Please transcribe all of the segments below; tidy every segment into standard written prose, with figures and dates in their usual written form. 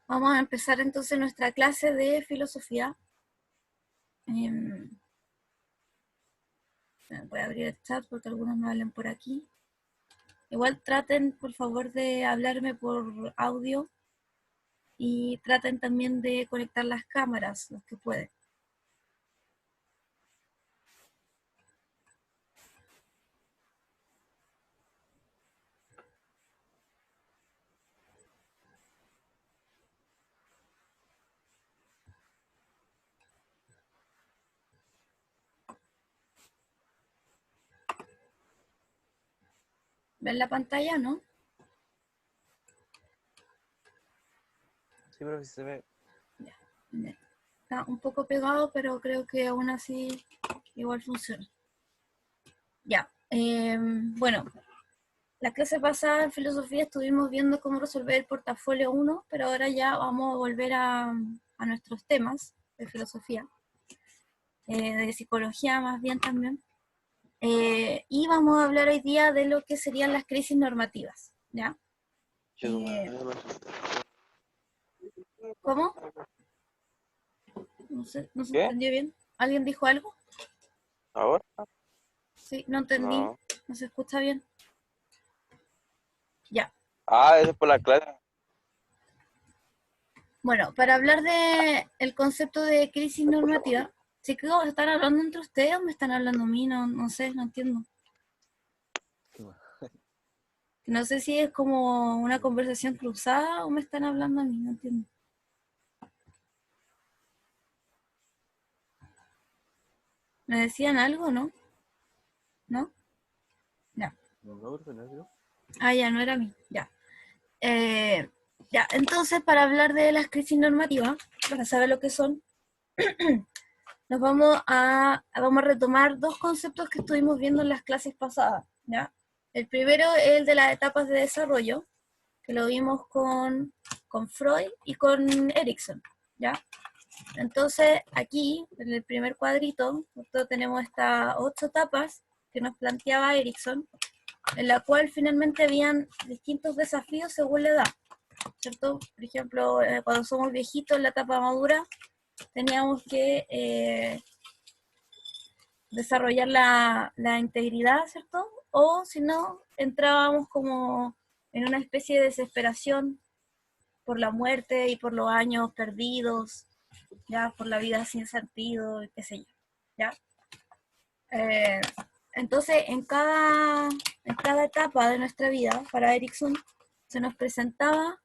Vamos a empezar entonces nuestra clase de filosofía. Voy a abrir el chat porque algunos me hablan por aquí. Igual traten, por favor, de hablarme por audio y traten también de conectar las cámaras, los que pueden. ¿Ven la pantalla, no? Sí, pero si se ve. Ya. Está un poco pegado, pero creo que aún así igual funciona. Ya. Bueno, la clase pasada en filosofía estuvimos viendo cómo resolver el portafolio 1, pero ahora ya vamos a volver a nuestros temas de filosofía, de psicología más bien también. Y vamos a hablar hoy día de lo que serían las crisis normativas, ¿ya? Yo tu Eh, madre, ¿Cómo? No se ¿qué? entendió bien. ¿Alguien dijo algo? ¿Ahora? Sí, no entendí. No. No se escucha bien. Ya. Ah, eso es por la clase. Bueno, para hablar de el concepto de crisis normativa, chicos, ¿están hablando entre ustedes o me están hablando a mí? No sé, no entiendo. No sé si es como una conversación cruzada o me están hablando a mí, no entiendo. ¿Me decían algo, no? ¿No? Ya. No, Ignacio. Ah, ya, no era a mí. Ya. Eh, ya, entonces, para hablar de las crisis normativas, para saber lo que son, vamos a retomar dos conceptos que estuvimos viendo en las clases pasadas, ¿ya? El primero es el de las etapas de desarrollo, que lo vimos con Freud y con Erikson, ¿ya? Entonces, aquí, en el primer cuadrito, nosotros tenemos estas 8 etapas que nos planteaba Erikson, en la cual finalmente habían distintos desafíos según la edad, ¿cierto? Por ejemplo, cuando somos viejitos, en la etapa madura, teníamos que desarrollar la integridad, ¿cierto? O si no, entrábamos como en una especie de desesperación por la muerte y por los años perdidos, ya por la vida sin sentido, qué sé yo, ¿ya? Eh, entonces, en cada etapa de nuestra vida, para Erickson, se nos presentaba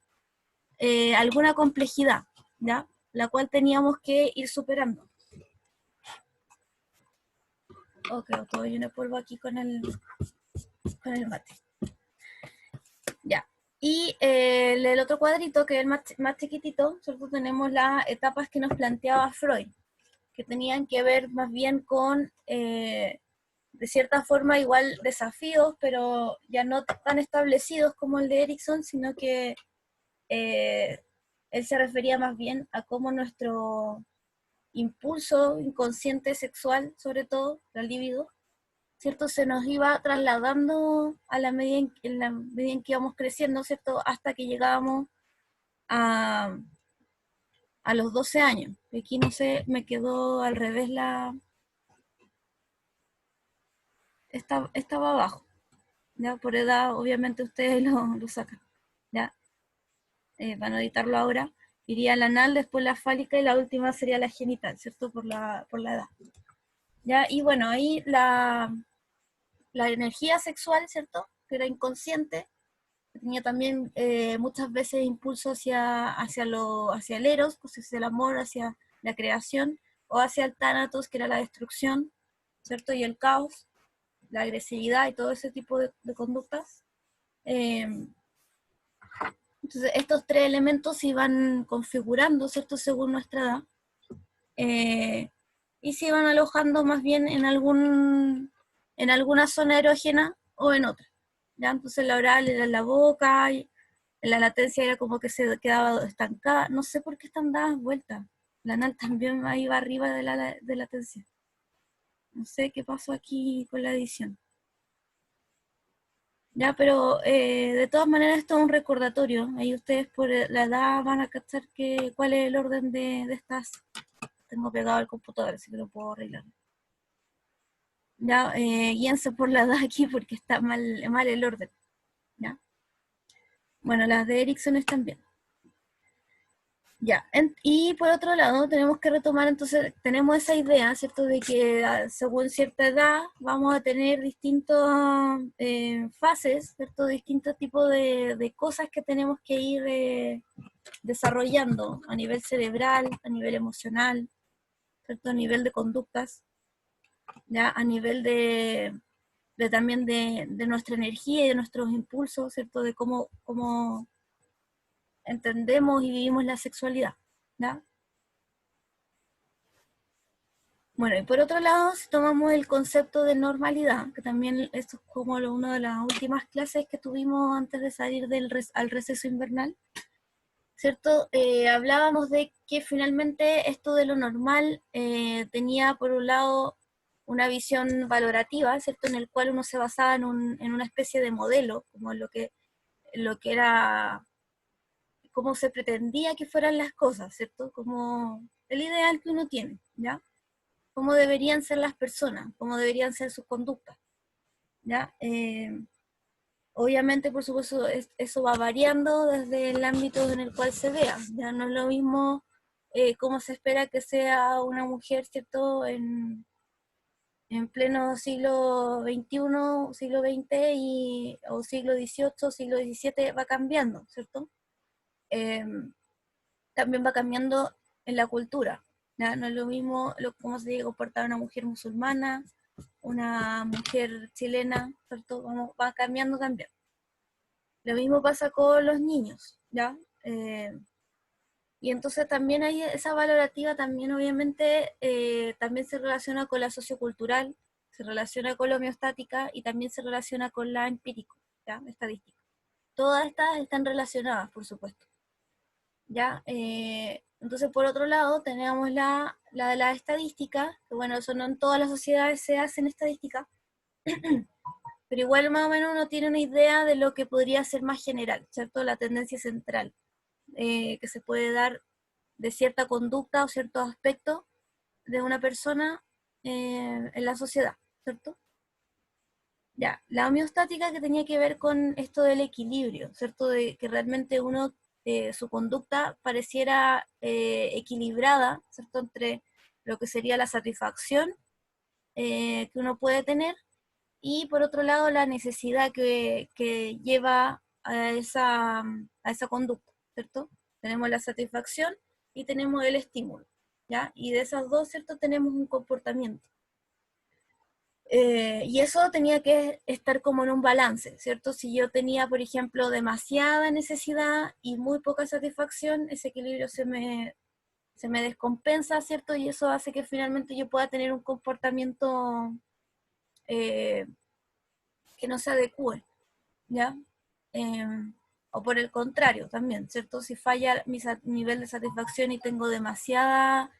alguna complejidad, ¿ya? La cual teníamos que ir superando. Ok, todo lleno de polvo aquí con el mate. Ya. Y el otro cuadrito, que es el más chiquitito, ¿cierto? Tenemos las etapas que nos planteaba Freud, que tenían que ver más bien con, de cierta forma, igual desafíos, pero ya no tan establecidos como el de Erickson, sino que eh, él se refería más bien a cómo nuestro impulso inconsciente sexual, sobre todo, la libido, ¿cierto? Se nos iba trasladando a la medida en que íbamos creciendo, ¿cierto? Hasta que llegábamos a, a los 12 años. Aquí no sé, me quedó al revés estaba abajo, ¿ya? Por edad, obviamente ustedes lo sacan, ¿ya? Van a editarlo ahora. Iría la anal, después la fálica y la última sería la genital, ¿cierto? Por la edad. ¿Ya? Y bueno, ahí la energía sexual, ¿cierto? Que era inconsciente, tenía también muchas veces impulso hacia el eros, pues hacia el amor, hacia la creación, o hacia el tánatos, que era la destrucción, ¿cierto? Y el caos, la agresividad y todo ese tipo de conductas. Eh, entonces, estos tres elementos se iban configurando, ¿cierto? Según nuestra edad, eh, y se iban alojando más bien en alguna zona erógena o en otra. ¿Ya? Entonces la oral era en la boca, y la latencia era como que se quedaba estancada. No sé por qué están dadas vueltas. La anal también iba arriba de la latencia. No sé qué pasó aquí con la edición. Ya, pero de todas maneras esto es un recordatorio. Ahí ustedes por la edad van a cachar cuál es el orden de estas. Tengo pegado el computador, así que lo puedo arreglar. Ya, guíense por la edad aquí porque está mal el orden. ¿Ya? Bueno, las de Erickson están bien. Ya, y por otro lado tenemos que retomar, entonces tenemos esa idea, ¿cierto? De que según cierta edad vamos a tener distintas fases, ¿cierto? Distintos tipos de cosas que tenemos que ir desarrollando a nivel cerebral, a nivel emocional, ¿cierto? A nivel de conductas, ya a nivel de también de nuestra energía y de nuestros impulsos, ¿cierto? De cómo entendemos y vivimos la sexualidad, ¿ya? Bueno, y por otro lado, si tomamos el concepto de normalidad, que también esto es como una de las últimas clases que tuvimos antes de salir al receso invernal, ¿cierto? Hablábamos de que finalmente esto de lo normal tenía por un lado una visión valorativa, ¿cierto? En el cual uno se basaba en una especie de modelo, como lo que era, cómo se pretendía que fueran las cosas, ¿cierto? Como el ideal que uno tiene, ¿ya? Cómo deberían ser las personas, cómo deberían ser sus conductas, ¿ya? Obviamente, por supuesto, eso va variando desde el ámbito en el cual se vea, ya no es lo mismo cómo se espera que sea una mujer, ¿cierto? En pleno siglo XXI, siglo XX o siglo XVIII, siglo XVII, va cambiando, ¿cierto? Eh, También va cambiando en la cultura, ¿ya? No es lo mismo cómo se debe comportar una mujer musulmana, una mujer chilena, ¿cierto? Va cambiando también. Lo mismo pasa con los niños, ¿ya? Y entonces también hay esa valorativa, también obviamente, también se relaciona con la sociocultural, se relaciona con la homeostática y también se relaciona con la empírico, ¿ya? Estadística. Todas estas están relacionadas, por supuesto, ¿ya? Entonces, por otro lado, tenemos la de la estadística, que bueno, eso no en todas las sociedades se hacen estadística, pero igual más o menos uno tiene una idea de lo que podría ser más general, ¿cierto? La tendencia central que se puede dar de cierta conducta o ciertos aspectos de una persona en la sociedad, ¿cierto? Ya, la homeostática que tenía que ver con esto del equilibrio, ¿cierto? De que realmente uno, su conducta pareciera equilibrada, ¿cierto? Entre lo que sería la satisfacción que uno puede tener y por otro lado la necesidad que lleva a esa conducta, ¿cierto? Tenemos la satisfacción y tenemos el estímulo, ¿ya? Y de esas dos, ¿cierto? Tenemos un comportamiento. Y eso tenía que estar como en un balance, ¿cierto? Si yo tenía, por ejemplo, demasiada necesidad y muy poca satisfacción, ese equilibrio se me descompensa, ¿cierto? Y eso hace que finalmente yo pueda tener un comportamiento eh, que no se adecue, ¿ya? Eh, o por el contrario también, ¿cierto? Si falla mi nivel de satisfacción y tengo demasiada,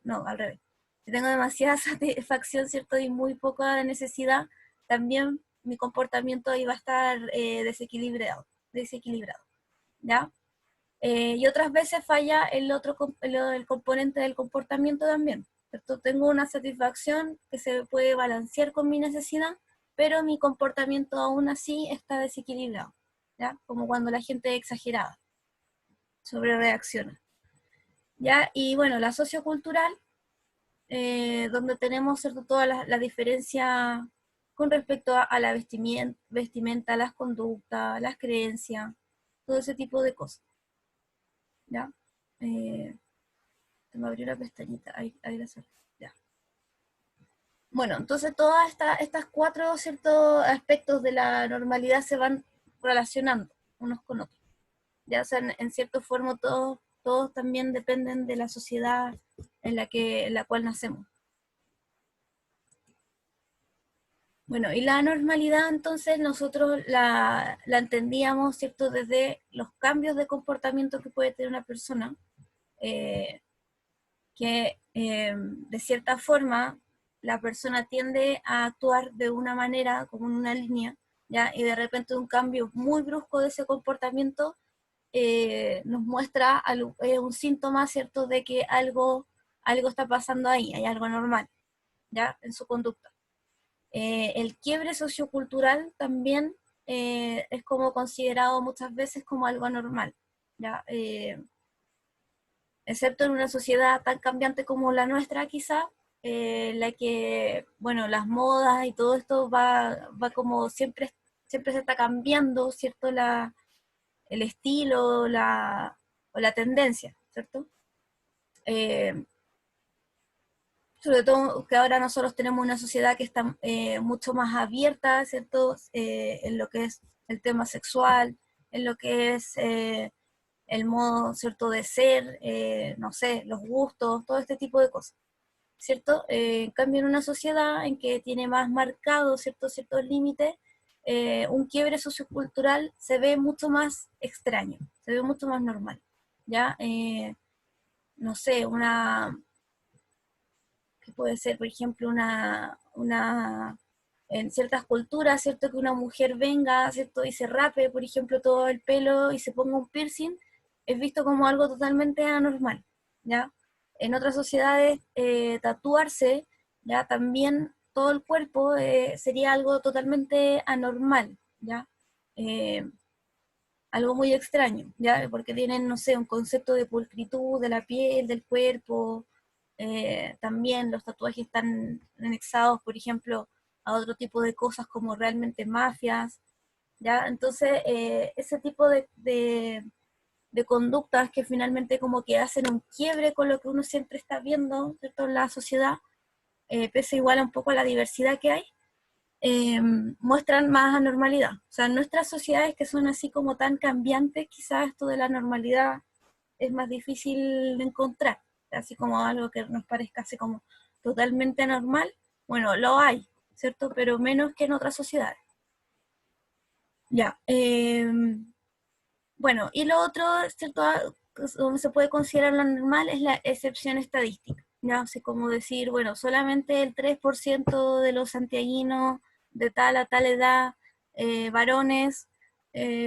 no, al revés, si tengo demasiada satisfacción, ¿cierto? Y muy poca necesidad, también mi comportamiento ahí va a estar desequilibrado, ¿ya? Y otras veces falla el componente del comportamiento también, ¿cierto? Tengo una satisfacción que se puede balancear con mi necesidad, pero mi comportamiento aún así está desequilibrado, ¿ya? Como cuando la gente es exagerada, sobre reacciona, ¿ya? Y bueno, la sociocultural, donde tenemos, ¿cierto? Toda la diferencia con respecto a la vestimenta, las conductas, las creencias, todo ese tipo de cosas, ¿ya? Eh, Se me abrió la pestañita, ahí la cerré, ya. Bueno, entonces todas estas cuatro ciertos aspectos de la normalidad se van relacionando unos con otros. Ya o sea, en cierta forma todos también dependen de la sociedad en la cual nacemos. Bueno, y la normalidad entonces nosotros la entendíamos, ¿cierto? Desde los cambios de comportamiento que puede tener una persona, eh, que de cierta forma la persona tiende a actuar de una manera, como en una línea, ¿ya? Y de repente un cambio muy brusco de ese comportamiento nos muestra un síntoma, ¿cierto?, de que algo está pasando ahí, hay algo normal, ¿ya?, en su conducta. El quiebre sociocultural también es como considerado muchas veces como algo anormal, ¿ya? Excepto en una sociedad tan cambiante como la nuestra, quizá, la que, bueno, las modas y todo esto va como siempre se está cambiando, ¿cierto? El estilo o la tendencia, ¿cierto? Eh, Sobre todo que ahora nosotros tenemos una sociedad que está mucho más abierta, ¿cierto? En lo que es el tema sexual, en lo que es el modo, ¿cierto?, de ser, no sé, los gustos, todo este tipo de cosas, ¿cierto? En cambio, en una sociedad en que tiene más marcados ciertos límites, un quiebre sociocultural se ve mucho más extraño, se ve mucho más normal, ¿ya? No sé, que puede ser, por ejemplo, en ciertas culturas, ¿cierto? Que una mujer venga, ¿cierto? Y se rape, por ejemplo, todo el pelo y se ponga un piercing, es visto como algo totalmente anormal, ¿ya? En otras sociedades, tatuarse, ¿ya? También todo el cuerpo sería algo totalmente anormal, ¿ya? Eh, Algo muy extraño, ¿ya? Porque tienen, no sé, un concepto de pulcritud de la piel, del cuerpo, también los tatuajes están anexados, por ejemplo, a otro tipo de cosas como realmente mafias, ¿ya? Entonces, ese tipo de conductas que finalmente como que hacen un quiebre con lo que uno siempre está viendo, ¿cierto?, en la sociedad, pese igual un poco a la diversidad que hay, muestran más anormalidad. O sea, en nuestras sociedades que son así como tan cambiantes, quizás esto de la normalidad es más difícil de encontrar, así como algo que nos parezca así como totalmente anormal. Bueno, lo hay, ¿cierto? Pero menos que en otras sociedades. Ya. Bueno, y lo otro, ¿cierto? Donde se puede considerar lo normal es la excepción estadística. ¿Ya? Así como decir, bueno, solamente el 3% de los santiaguinos de tal a tal edad, varones,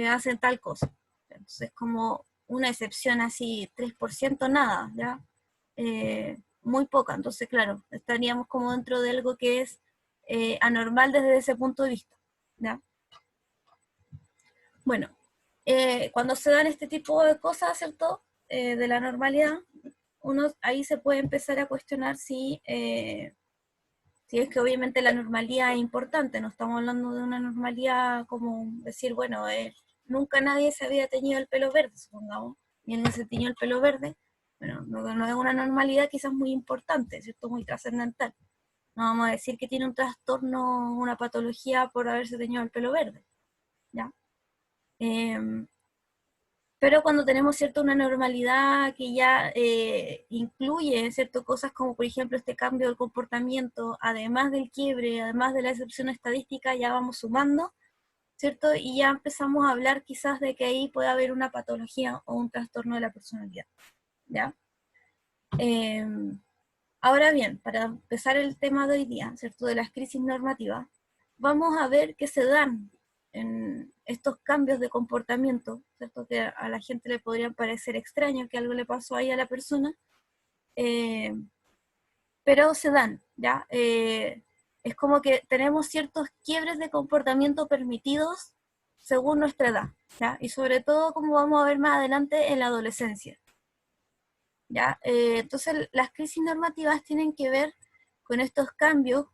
hacen tal cosa. Entonces, como una excepción así, 3% nada, ¿ya? Muy poca. Entonces, claro, estaríamos como dentro de algo que es anormal desde ese punto de vista, ¿ya? Bueno, cuando se dan este tipo de cosas, ¿cierto? De la normalidad, uno ahí se puede empezar a cuestionar si es que obviamente la normalidad es importante, no estamos hablando de una normalidad como decir, bueno, nunca nadie se había teñido el pelo verde, supongamos, y él no se teñió el pelo verde, bueno, no es una normalidad quizás muy importante, ¿cierto? Muy trascendental. No vamos a decir que tiene un trastorno, una patología por haberse teñido el pelo verde, ¿ya? Eh, pero cuando tenemos cierto una normalidad que ya incluye cierto cosas como por ejemplo este cambio del comportamiento, además del quiebre, además de la excepción estadística, ya vamos sumando, ¿cierto? Y ya empezamos a hablar quizás de que ahí puede haber una patología o un trastorno de la personalidad, ¿ya? Eh, Ahora bien, para empezar el tema de hoy día, ¿cierto? De las crisis normativas, vamos a ver que se dan en estos cambios de comportamiento, ¿cierto? Que a la gente le podrían parecer extraño que algo le pasó ahí a la persona, eh, pero se dan, ¿ya? Es como que tenemos ciertos quiebres de comportamiento permitidos según nuestra edad, ¿ya? Y sobre todo, como vamos a ver más adelante, en la adolescencia, ¿ya? Entonces, las crisis normativas tienen que ver con estos cambios,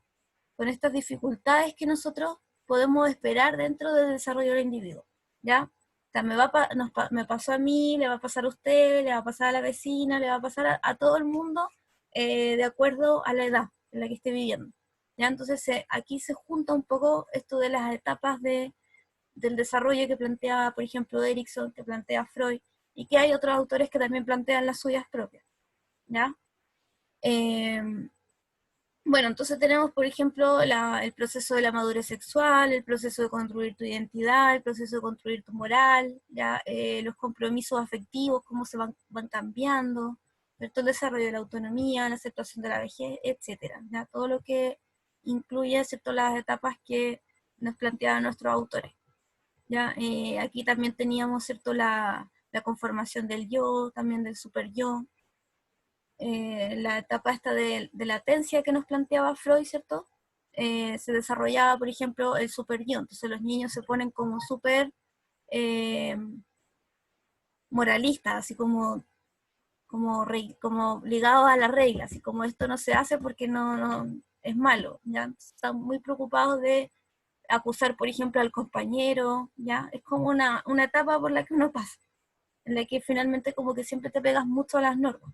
con estas dificultades que nosotros podemos esperar dentro del desarrollo del individuo, ¿ya? O sea, me pasó a mí, le va a pasar a usted, le va a pasar a la vecina, le va a pasar a todo el mundo de acuerdo a la edad en la que esté viviendo, ¿ya? Entonces, aquí se junta un poco esto de las etapas del desarrollo que plantea, por ejemplo, Erickson, que plantea Freud, y que hay otros autores que también plantean las suyas propias, ¿ya? Eh, bueno, entonces tenemos, por ejemplo, el proceso de la madurez sexual, el proceso de construir tu identidad, el proceso de construir tu moral, ¿ya? Los compromisos afectivos, cómo van cambiando, ¿cierto? El desarrollo de la autonomía, la aceptación de la vejez, etcétera, ¿ya? Todo lo que incluye, ¿cierto? Las etapas que nos planteaban nuestros autores. ¿Ya? Aquí también teníamos, ¿cierto?, la conformación del yo, también del super yo, la etapa esta de latencia que nos planteaba Freud, ¿cierto? Se desarrollaba, por ejemplo, el super yo, entonces los niños se ponen como súper moralistas, así como ligados a la regla, así como esto no se hace porque no es malo, ¿ya? Están muy preocupados de acusar, por ejemplo, al compañero, ¿ya? Es como una etapa por la que uno pasa, en la que finalmente como que siempre te pegas mucho a las normas,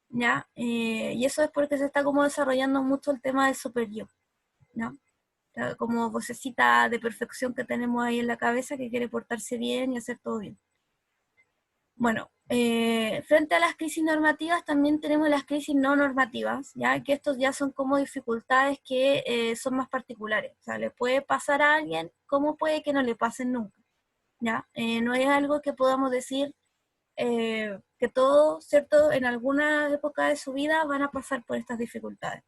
¿ya? Y eso es porque se está como desarrollando mucho el tema del super yo, ¿no? Como vocecita de perfección que tenemos ahí en la cabeza que quiere portarse bien y hacer todo bien. Bueno, frente a las crisis normativas también tenemos las crisis no normativas, ya que estos ya son como dificultades que son más particulares. O sea, le puede pasar a alguien, como puede que no le pasen nunca. ¿Ya? No es algo que podamos decir que todos, ¿cierto?, en alguna época de su vida van a pasar por estas dificultades.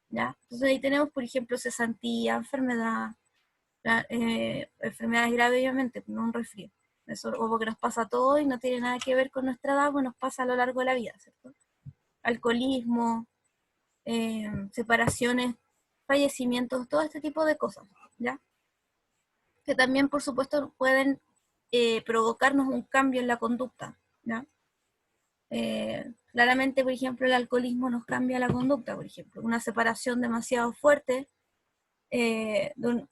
¿Ya? Entonces ahí tenemos, por ejemplo, cesantía, enfermedad, enfermedades graves, obviamente, no un resfrío. Eso como que nos pasa a todos y no tiene nada que ver con nuestra edad, pues nos pasa a lo largo de la vida, ¿cierto? Alcoholismo, separaciones, fallecimientos, todo este tipo de cosas, ¿ya? Que también, por supuesto, pueden provocarnos un cambio en la conducta, ¿ya? Claramente, por ejemplo, el alcoholismo nos cambia la conducta, por ejemplo, una separación demasiado fuerte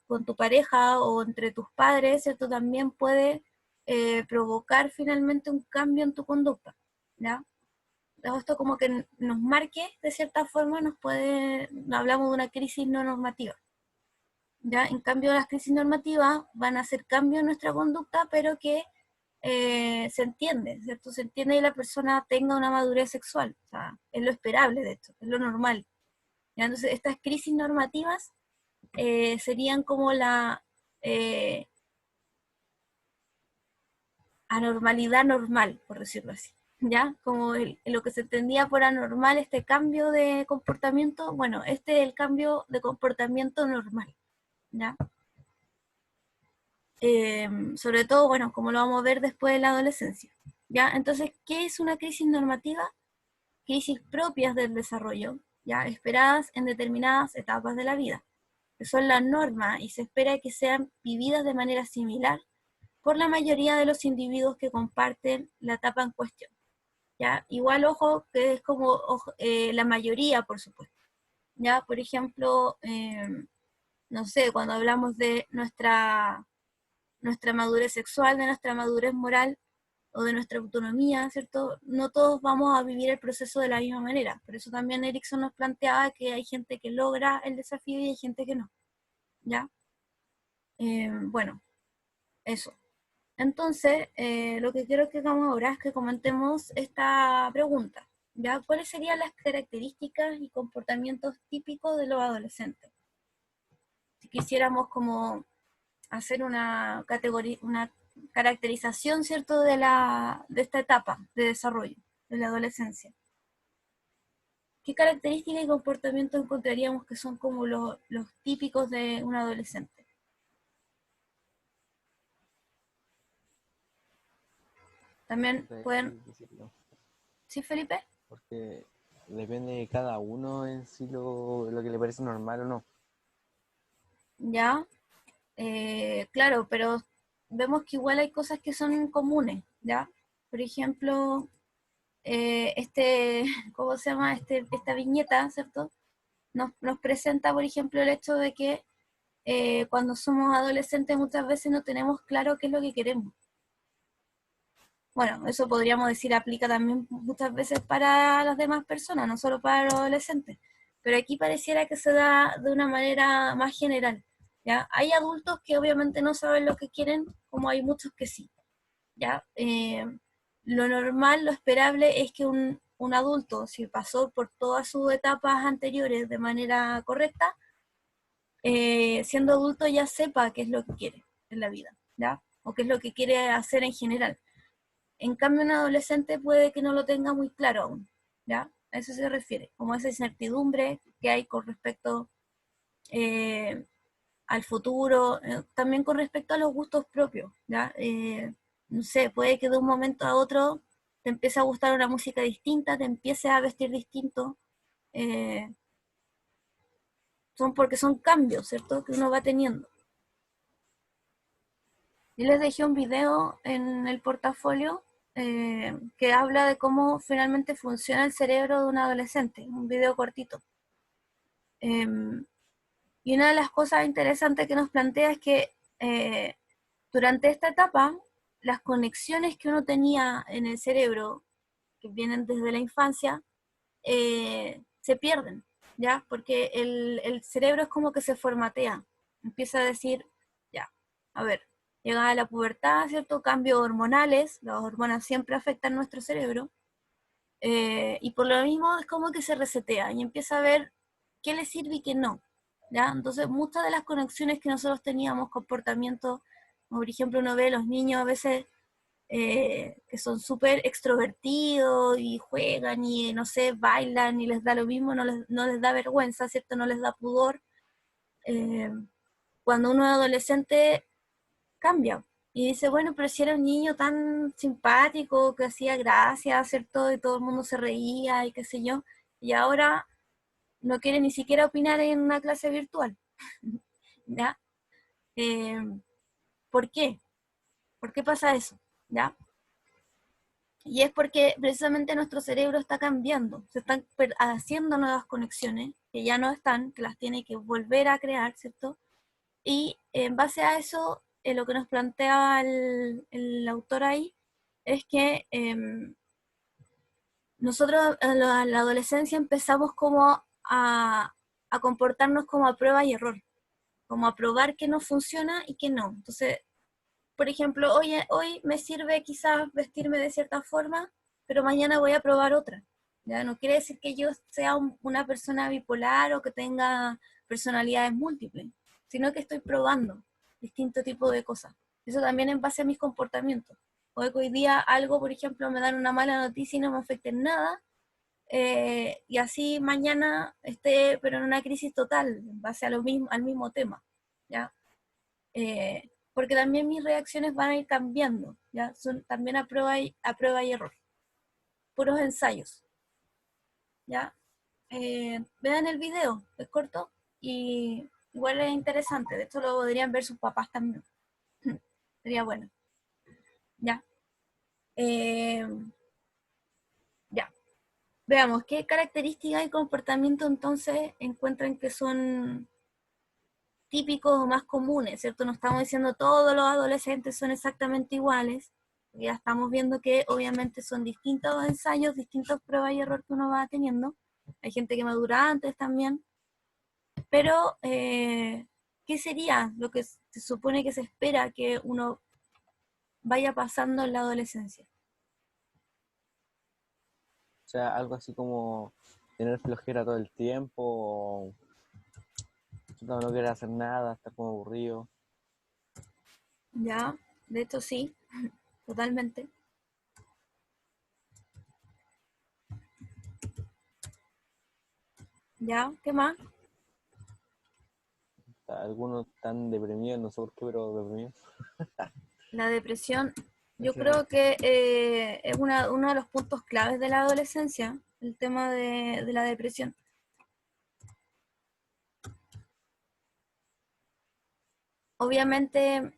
con tu pareja o entre tus padres, esto también puede provocar finalmente un cambio en tu conducta, ¿ya? Esto como que nos marque de cierta forma, hablamos de una crisis no normativa, ¿ya? En cambio las crisis normativas van a hacer cambio en nuestra conducta, pero que se entiende, ¿cierto? Se entiende que la persona tenga una madurez sexual, o sea, es lo esperable, de hecho, es lo normal, ¿ya? Entonces estas crisis normativas serían como la eh, anormalidad normal, por decirlo así, ¿ya? Como lo que se entendía por anormal, este cambio de comportamiento, bueno, este es el cambio de comportamiento normal, ¿ya? Sobre todo, bueno, como lo vamos a ver después de la adolescencia, ¿ya? Entonces, ¿qué es una crisis normativa? Crisis propias del desarrollo, ¿ya? Esperadas en determinadas etapas de la vida, que son la norma y se espera que sean vividas de manera similar por la mayoría de los individuos que comparten la etapa en cuestión. ¿Ya? Igual, ojo, que es como la mayoría, por supuesto. ¿Ya? Por ejemplo, no sé, cuando hablamos de nuestra madurez sexual, de nuestra madurez moral o de nuestra autonomía, ¿cierto? No todos vamos a vivir el proceso de la misma manera. Por eso también Erickson nos planteaba que hay gente que logra el desafío y hay gente que no. ¿Ya? Bueno, eso. Entonces, lo que quiero que hagamos ahora es que comentemos esta pregunta, ¿ya? ¿Cuáles serían las características y comportamientos típicos de los adolescentes? Si quisiéramos como hacer una caracterización, ¿cierto?, de esta etapa de desarrollo, de la adolescencia. ¿Qué características y comportamientos encontraríamos que son como los típicos de un adolescente? También pueden... Difícil decirlo, ¿Sí, Felipe? porque depende de cada uno en sí lo que le parece normal o no. ¿Ya? Claro, pero vemos que igual hay cosas que son comunes, ¿ya? Por ejemplo, ¿cómo se llama? Esta viñeta, ¿cierto? Nos presenta, por ejemplo, el hecho de que cuando somos adolescentes muchas veces no tenemos claro qué es lo que queremos. Bueno, eso podríamos decir aplica también muchas veces para las demás personas, no solo para los adolescentes. Pero aquí pareciera que se da de una manera más general. ¿Ya? Hay adultos que obviamente no saben lo que quieren, como hay muchos que sí. ¿Ya? Lo normal, lo esperable es que un adulto, si pasó por todas sus etapas anteriores de manera correcta, siendo adulto ya sepa qué es lo que quiere en la vida, ¿ya? O qué es lo que quiere hacer en general. En cambio, un adolescente puede que no lo tenga muy claro aún, ¿ya? A eso se refiere, como esa incertidumbre que hay con respecto al futuro, también con respecto a los gustos propios, ¿ya? No sé, puede que de un momento a otro te empiece a gustar una música distinta, te empieces a vestir distinto, eh, porque son cambios, ¿cierto? Que uno va teniendo. Yo les dejé un video en el portafolio que habla de cómo finalmente funciona el cerebro de un adolescente, un video cortito. Eh, y una de las cosas interesantes que nos plantea es que durante esta etapa, las conexiones que uno tenía en el cerebro, que vienen desde la infancia, se pierden, ¿ya? Porque el cerebro es como que se formatea, empieza a decir, ya, a ver, llega a la pubertad, ¿cierto? Cambios hormonales, las hormonas siempre afectan nuestro cerebro, y por lo mismo es como que se resetea y empieza a ver qué le sirve y qué no, ¿ya? Entonces, muchas de las conexiones que nosotros teníamos, comportamientos, como por ejemplo uno ve a los niños a veces que son súper extrovertidos y juegan y no sé, bailan y les da lo mismo, no les da vergüenza, ¿cierto? No les da pudor. Eh, Cuando uno es adolescente cambia y dice, bueno, pero si era un niño tan simpático que hacía gracia, ¿cierto? Y todo el mundo se reía y qué sé yo, y ahora no quiere ni siquiera opinar en una clase virtual, ¿ya? Eh, ¿Por qué? ¿Por qué pasa eso? ¿Ya? Y es porque precisamente nuestro cerebro está cambiando, se están haciendo nuevas conexiones que ya no están, que las tiene que volver a crear, ¿cierto? Y en base a eso, lo que nos plantea el autor ahí es que nosotros en la adolescencia empezamos como a comportarnos como a prueba y error, como a probar que no funciona y que no. Entonces, por ejemplo, hoy me sirve quizás vestirme de cierta forma, pero mañana voy a probar otra. Ya no quiere decir que yo sea una persona bipolar o que tenga personalidades múltiples, sino que estoy probando distinto tipo de cosas. Eso también en base a mis comportamientos. Puede que hoy día algo, por ejemplo, me dan una mala noticia y no me afecte en nada, y así mañana esté, pero en una crisis total, en base a lo mismo, al mismo tema. ¿Ya? Porque también mis reacciones van a ir cambiando, ¿ya? Son también a prueba y error, puros ensayos, ¿ya? Vean el video, es corto y igual es interesante, de hecho lo podrían ver sus papás también, sería bueno, ¿ya? Eh, ya, veamos, ¿qué características y comportamiento entonces encuentran que son típicos o más comunes, ¿cierto? No estamos diciendo todos los adolescentes son exactamente iguales, ya estamos viendo que obviamente son distintos ensayos, distintas pruebas y error que uno va teniendo. Hay gente que madura antes también, pero ¿qué sería lo que se supone que se espera que uno vaya pasando en la adolescencia? O sea, algo así como tener flojera todo el tiempo, o no querer hacer nada, estar como aburrido. Ya, de hecho sí, totalmente. Ya, ¿qué más? Algunos están deprimidos, no sé por qué, pero deprimidos. La depresión, yo Claro. creo que es uno de los puntos claves de la adolescencia, el tema de la depresión. Obviamente,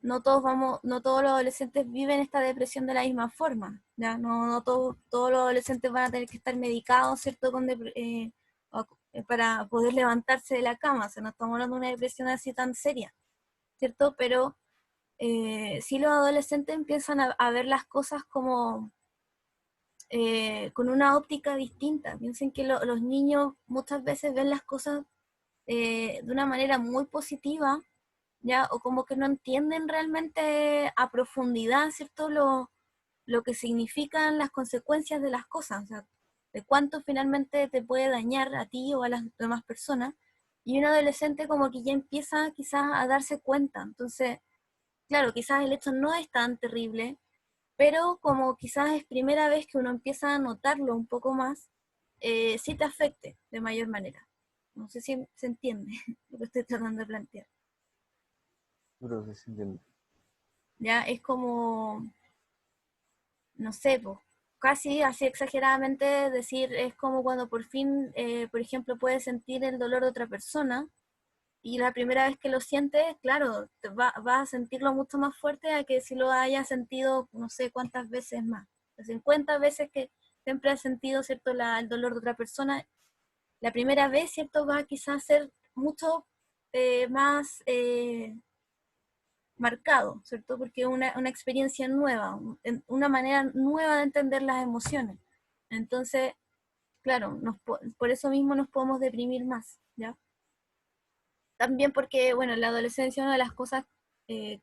no todos no todos los adolescentes viven esta depresión de la misma forma, ¿ya? No todos los adolescentes van a tener que estar medicados, ¿cierto? Para poder levantarse de la cama, o sea, no estamos hablando de una depresión así tan seria, ¿cierto? Pero sí los adolescentes empiezan a ver las cosas como con una óptica distinta. Piensen que los niños muchas veces ven las cosas de una manera muy positiva, ¿ya? O como que no entienden realmente a profundidad, ¿cierto? Lo que significan las consecuencias de las cosas, o sea, de cuánto finalmente te puede dañar a ti o a las demás personas. Y un adolescente como que ya empieza quizás a darse cuenta. Entonces, claro, quizás el hecho no es tan terrible, pero como quizás es primera vez que uno empieza a notarlo un poco más, sí te afecte de mayor manera, No sé si se entiende lo que estoy tratando de plantear. Creo que se entiende. Ya es como, no sé, pues, casi así exageradamente decir, es como cuando por fin, por ejemplo, puedes sentir el dolor de otra persona y la primera vez que lo sientes, claro, vas a sentirlo mucho más fuerte a que si lo hayas sentido no sé cuántas veces más. 50 veces que siempre has sentido, ¿cierto?, el dolor de otra persona, la primera vez, ¿cierto?, va quizás a ser mucho más marcado, ¿cierto? Porque es una experiencia nueva, una manera nueva de entender las emociones. Entonces, claro, por eso mismo nos podemos deprimir más, ¿ya? También porque, bueno, en la adolescencia una de las cosas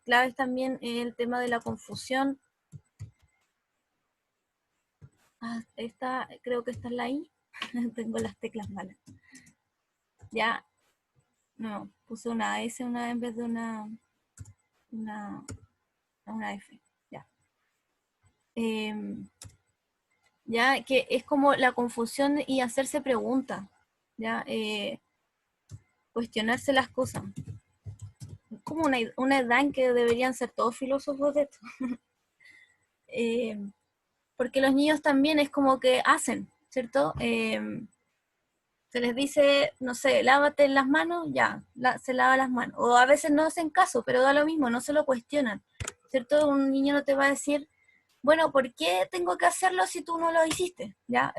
claves también es el tema de la confusión. Creo que esta es la I. Tengo las teclas malas. Ya, no, puse una S una en vez de una, una F. Ya. Ya que es como la confusión y hacerse preguntas, ya cuestionarse las cosas. Es como una edad en que deberían ser todos filósofos de esto. eh, Porque los niños también es como que hacen, ¿cierto? Se les dice, no sé, lávate las manos, ya, se lava las manos. O a veces no hacen caso, pero da lo mismo, no se lo cuestionan, ¿cierto? Un niño no te va a decir, bueno, ¿por qué tengo que hacerlo si tú no lo hiciste? ¿Ya?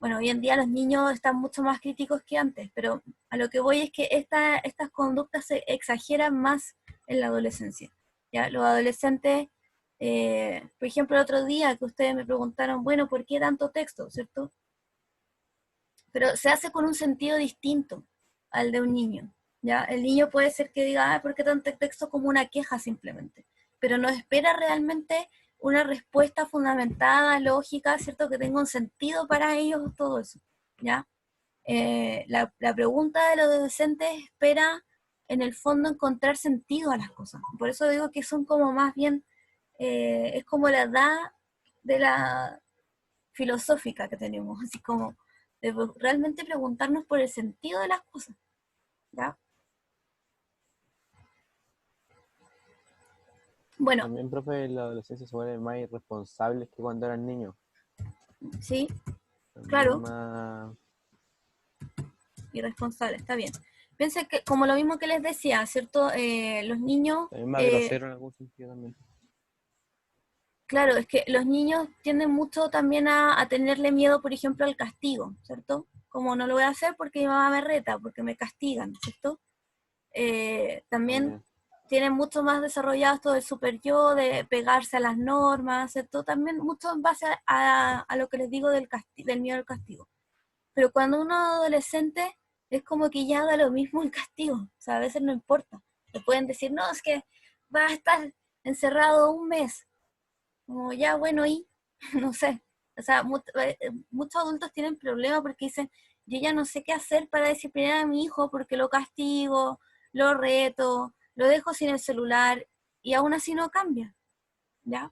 Bueno, hoy en día los niños están mucho más críticos que antes, pero a lo que voy es que estas conductas se exageran más en la adolescencia. ¿Ya? Los adolescentes, por ejemplo, el otro día que ustedes me preguntaron, bueno, ¿por qué tanto texto? ¿Cierto? Pero se hace con un sentido distinto al de un niño. ¿Ya? El niño puede ser que diga, ¿por qué tanto texto? Como una queja simplemente, pero no espera realmente una respuesta fundamentada, lógica, ¿cierto? Que tenga un sentido para ellos todo eso, ¿ya? La pregunta del adolescente espera en el fondo encontrar sentido a las cosas. Por eso digo que son como más bien, es como la edad de la filosófica que tenemos, así como de realmente preguntarnos por el sentido de las cosas, ¿ya? Bueno, También, profe, en la adolescencia se vuelven más irresponsables que cuando eran niños. sí, También claro, más... irresponsable, está bien. Piensa que, como lo mismo que les decía, ¿cierto? Los niños, También más grosero en algún sentido también. claro, es que los niños tienden mucho también a tenerle miedo, por ejemplo, al castigo, ¿cierto? Como no lo voy a hacer porque mi mamá me reta, porque me castigan, ¿cierto? También También. tienen mucho más desarrollado esto del super yo, de pegarse a las normas, ¿cierto? También mucho en base a lo que les digo del miedo al castigo. Pero cuando uno es adolescente, es como que ya da lo mismo el castigo, o sea, a veces no importa. Le pueden decir, no, es que vas a estar encerrado un mes, como ya, bueno, y no sé. O sea, muchos adultos tienen problemas porque dicen, yo ya no sé qué hacer para disciplinar a mi hijo porque lo castigo, lo reto, lo dejo sin el celular y aún así no cambia, ¿ya?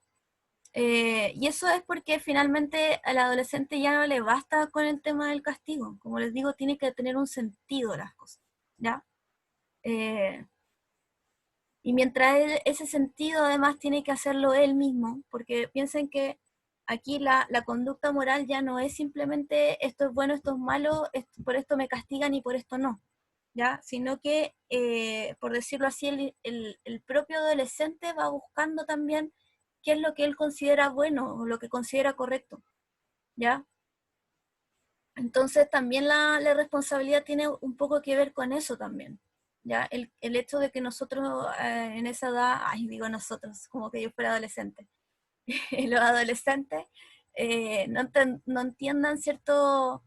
Y eso es porque finalmente al adolescente ya no le basta con el tema del castigo. Como les digo, tiene que tener un sentido las cosas, ¿ya? Eh, y mientras ese sentido además tiene que hacerlo él mismo, porque piensen que aquí la conducta moral ya no es simplemente esto es bueno, esto es malo, por esto me castigan y por esto no, ¿ya? Sino que, por decirlo así, el propio adolescente va buscando también qué es lo que él considera bueno o lo que considera correcto, ¿ya? Entonces también la responsabilidad tiene un poco que ver con eso también. ¿Ya? El hecho de que nosotros en esa edad, ay, digo nosotros, como que yo fuera adolescente, los adolescentes no entiendan cierto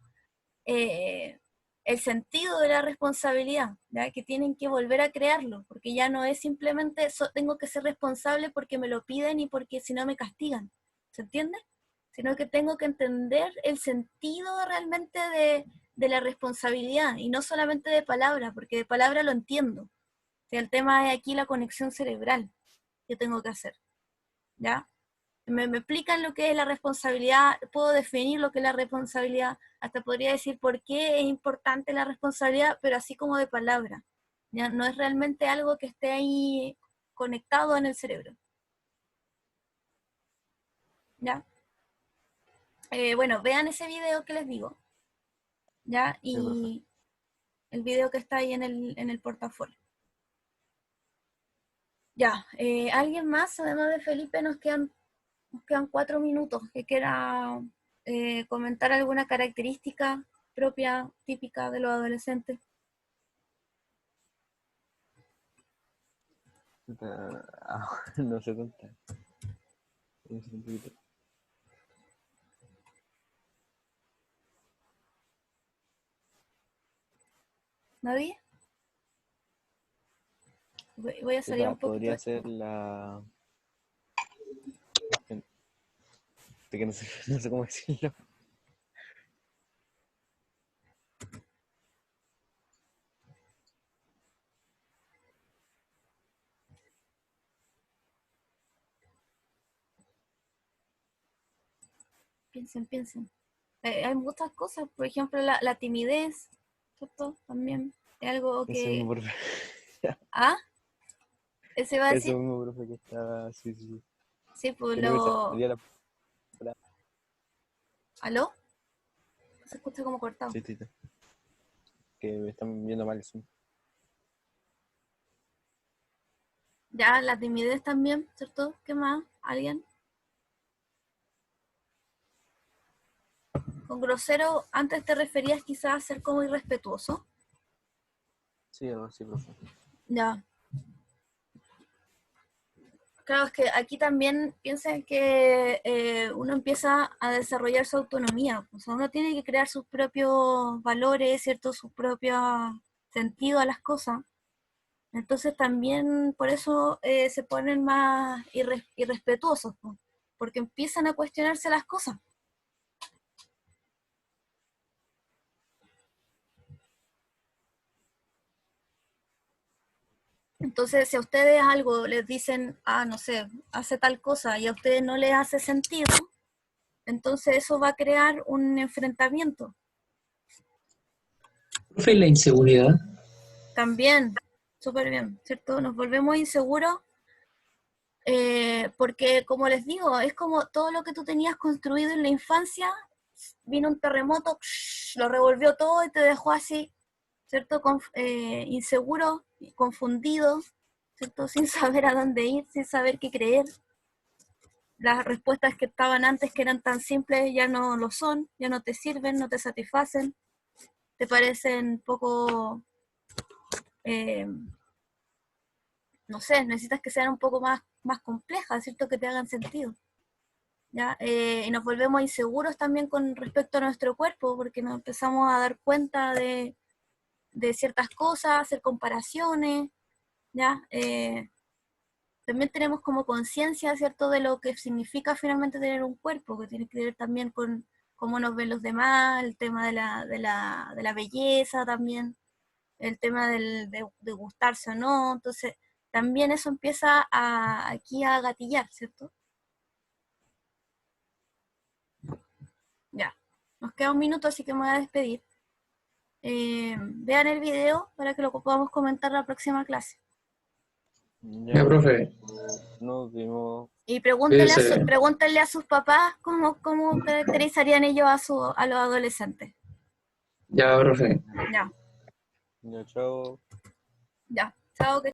eh, el sentido de la responsabilidad, ¿ya? Que tienen que volver a crearlo, porque ya no es simplemente tengo que ser responsable porque me lo piden y porque si no me castigan, ¿se entiende? Sino que tengo que entender el sentido realmente de la responsabilidad y no solamente de palabra, porque de palabra lo entiendo. O sea, el tema es aquí la conexión cerebral que tengo que hacer, ¿ya? me explican lo que es la responsabilidad, puedo definir lo que es la responsabilidad, hasta podría decir por qué es importante la responsabilidad, pero así como de palabra. ¿Ya? No es realmente algo que esté ahí conectado en el cerebro. ¿Ya? Bueno, vean ese video que les digo, ¿ya? Sí, profe. Y el video que está ahí en el portafolio. Ya, ¿alguien más? Además de Felipe, nos quedan 4 minutos. Que quiera comentar alguna característica propia, típica de los adolescentes. No sé contar. No sé un poquito. ¿Nadie? Voy a O salir sea, un poquito. podría ser la... De que no sé, no sé cómo decirlo. Piensen, piensen. Hay muchas cosas, por ejemplo, la timidez, ¿cierto? También es algo Ese mismo que... profe. ¿Ah? Ese va a Ese decir, mismo profe que estaba... Sí, sí, sí. sí, pues Que no me lo... salía la palabra. ¿Aló? Se escucha como cortado. Sí, sí, sí. Que me están viendo mal el Zoom. Ya, la timidez también, ¿cierto? ¿Qué más? ¿Alguien? Con grosero, antes te referías quizás a ser como irrespetuoso. Sí, algo así, profe. Ya. Claro, es que aquí también piensen que uno empieza a desarrollar su autonomía. O sea, uno tiene que crear sus propios valores, ¿cierto? Su propio sentido a las cosas. Entonces también por eso se ponen más irrespetuosos, ¿no? Porque empiezan a cuestionarse las cosas. Entonces, si a ustedes algo les dicen, no sé, hace tal cosa y a ustedes no les hace sentido, entonces eso va a crear un enfrentamiento. Profe, la inseguridad. También, súper bien, ¿cierto? Nos volvemos inseguros porque, como les digo, es como todo lo que tú tenías construido en la infancia, vino un terremoto, lo revolvió todo y te dejó así, ¿cierto? Inseguro, confundido, ¿cierto? Sin saber a dónde ir, sin saber qué creer. Las respuestas que estaban antes, que eran tan simples, ya no lo son, ya no te sirven, no te satisfacen, te parecen poco, eh, no sé, necesitas que sean un poco más complejas, ¿cierto? Que te hagan sentido. ¿Ya? Y nos volvemos inseguros también con respecto a nuestro cuerpo, porque nos empezamos a dar cuenta de ciertas cosas, hacer comparaciones, ¿ya? También tenemos como conciencia, ¿cierto?, de lo que significa finalmente tener un cuerpo, que tiene que ver también con cómo nos ven los demás, el tema de la belleza también, el tema de gustarse o no. Entonces, también eso empieza aquí a gatillar, ¿cierto? Ya, nos queda un minuto, así que me voy a despedir. Vean el video para que lo podamos comentar la próxima clase. Ya, Ya, profe, nos vimos. Y cuídese. pregúntenle a sus papás cómo caracterizarían ellos a los adolescentes. Ya, profe. Ya, Ya, chao. ya. Chao, que